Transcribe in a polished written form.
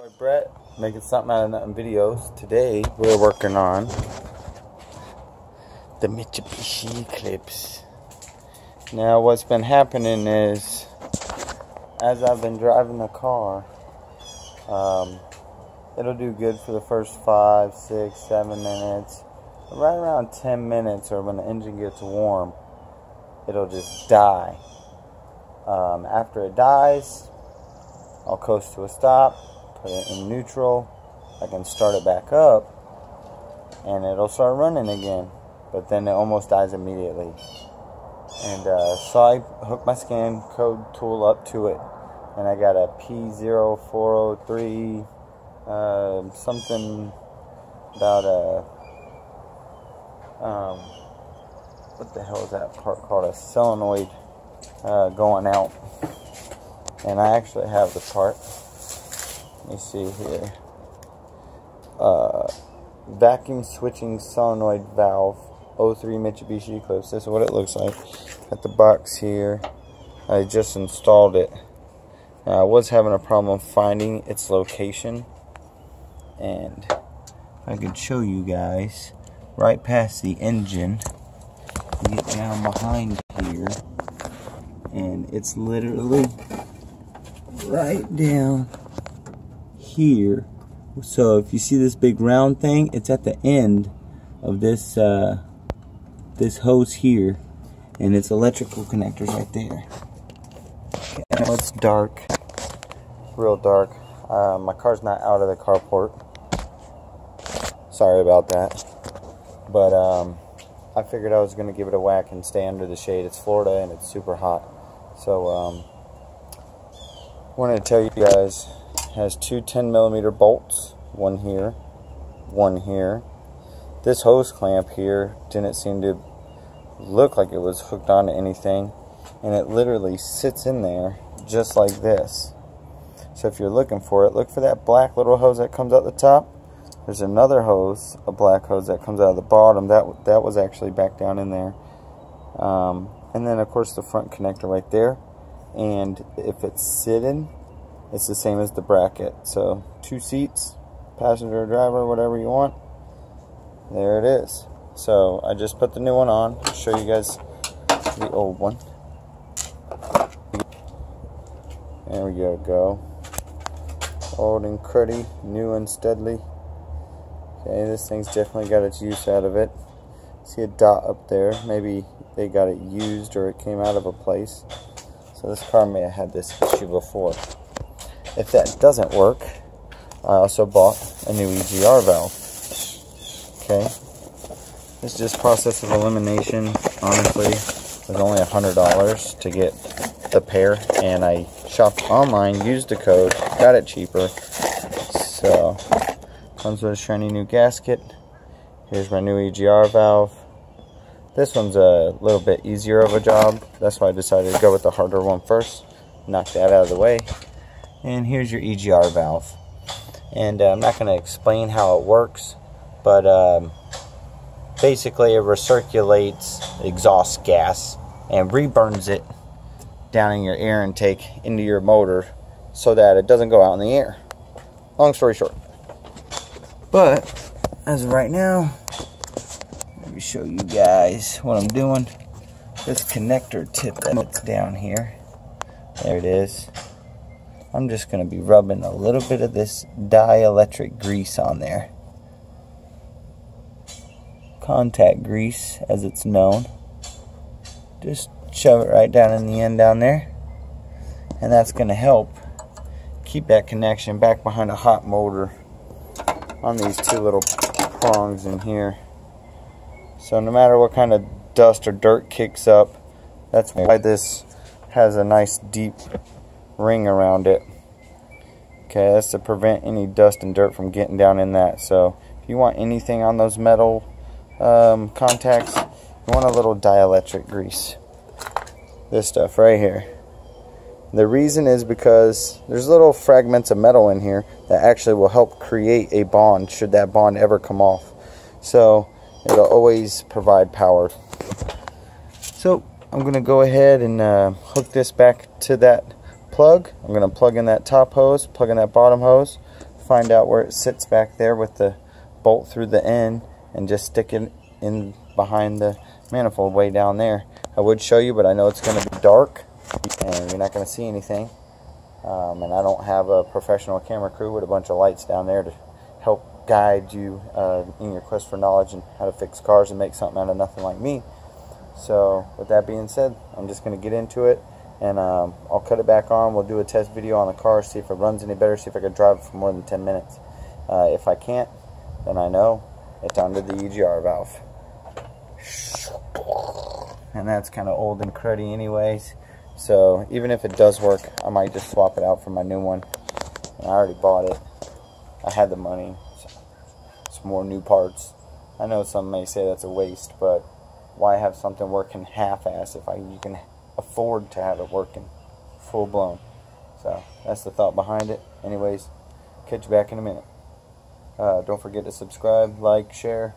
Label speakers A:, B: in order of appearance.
A: boy Brett, making something out of nothing videos. Today we're working on the Mitsubishi Eclipse. Now what's been happening is, as I've been driving the car, it'll do good for the first 5, 6, 7 minutes. Right around 10 minutes, or when the engine gets warm, it'll just die. After it dies, I'll coast to a stop, put it in neutral, I can start it back up, and it'll start running again. But then it almost dies immediately. And so I hooked my scan code tool up to it, and I got a P0403, something about a, what the hell is that part called? A selionid going out. And I actually have the part. Let me see here. Vacuum switching solenoid valve 03 Mitsubishi Eclipse. This is what it looks like. Got the box here. I just installed it. I was having a problem finding its location, and I could show you guys right past the engine. You get down behind here, and it's literally right down here. So if you see this big round thing, it's at the end of this this hose here, and it's electrical connectors right there. Okay, I know it's dark, real dark. My car's not out of the carport. Sorry about that. But I figured I was going to give it a whack and stay under the shade. It's Florida and it's super hot. So wanted to tell you guys, it has two 10mm bolts, one here, one here. This hose clamp here didn't seem to look like it was hooked onto anything, and it literally sits in there just like this. So if you're looking for it, look for that black little hose that comes out the top. There's another hose, a black hose that comes out of the bottom. That was actually back down in there. And then of course the front connector right there. And if it's sitting, it's the same as the bracket. So 2 seats, passenger or driver, whatever you want. There it is. So I just put the new one on. I'll show you guys the old one. There we go. Old and cruddy, new and steadily. Okay, this thing's definitely got its use out of it. See a dot up there. Maybe they got it used or it came out of a place. So this car may have had this issue before. If that doesn't work, I also bought a new EGR valve. Okay, it's just process of elimination. Honestly, it was only $100 to get the pair, and I shopped online, used the code, got it cheaper. So comes with a shiny new gasket. Here's my new EGR valve. This one's a little bit easier of a job. That's why I decided to go with the harder one first. Knock that out of the way. And here's your EGR valve. And I'm not going to explain how it works, but basically it recirculates exhaust gas and reburns it down in your air intake into your motor so that it doesn't go out in the air. Long story short. But as of right now, let me show you guys what I'm doing. This connector tip that's down here, there it is. I'm just going to be rubbing a little bit of this dielectric grease on there. Contact grease, as it's known. Just shove it right down in the end down there, and that's going to help keep that connection back behind a hot motor on these two little prongs in here. So no matter what kind of dust or dirt kicks up, that's why this has a nice deep ring around it. Okay, that's to prevent any dust and dirt from getting down in that. So if you want anything on those metal contacts, you want a little dielectric grease. This stuff right here. The reason is because there's little fragments of metal in here that actually will help create a bond should that bond ever come off. So it'll always provide power. So I'm going to go ahead and hook this back to that plug. I'm going to plug in that top hose, plug in that bottom hose, find out where it sits back there with the bolt through the end and just stick it in behind the manifold way down there. I would show you, but I know it's going to be dark and you're not going to see anything. And I don't have a professional camera crew with a bunch of lights down there to help guide you in your quest for knowledge and how to fix cars and make something out of nothing like me. So with that being said, I'm just going to get into it, and I'll cut it back on. We'll do a test video on the car, see if it runs any better, see if I can drive it for more than 10 minutes. If I can't, then I know it's under the EGR valve. And that's kind of old and cruddy anyways. So even if it does work, I might just swap it out for my new one. And I already bought it. I had the money. Some more new parts. I know some may say that's a waste, but why have something working half-ass if you can afford to have it working full-blown? So that's the thought behind it. Anyways, catch you back in a minute. Don't forget to subscribe, like, share.